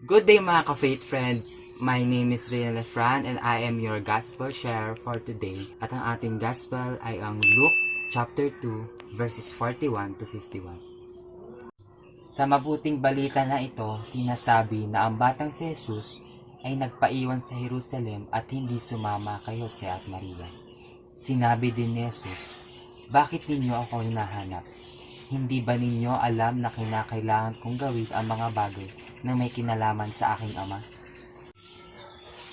Good day mga ka-faith friends! My name is Rian Lefran and I am your gospel share for today. At ang ating gospel ay ang Luke chapter 2 verses 41 to 51. Sa mabuting balita na ito, sinasabi na ang batang si Jesus ay nagpaiwan sa Jerusalem at hindi sumama kay Jose at Maria. Sinabi din ni Jesus, "Bakit ninyo ako hinahanap? Hindi ba ninyo alam na kinakailangan kong gawin ang mga bagay na may kinalaman sa aking Ama?"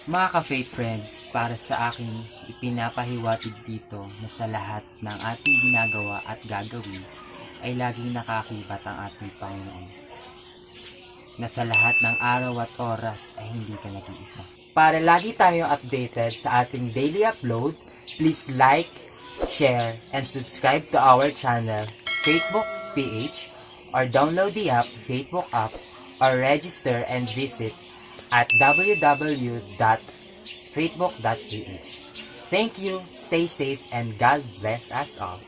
Mga ka-faith friends, para sa akin, ipinapahiwatig dito na sa lahat ng ating ginagawa at gagawin ay laging nakakibat ang ating Panginoon. Na sa lahat ng araw at oras ay hindi ka nag-iisa. Para lagi tayong updated sa ating daily upload, please like, share, and subscribe to our channel, Facebook PH, or download the app, Facebook app, or register and visit at www.facebook.ph. Thank you, stay safe, and God bless us all.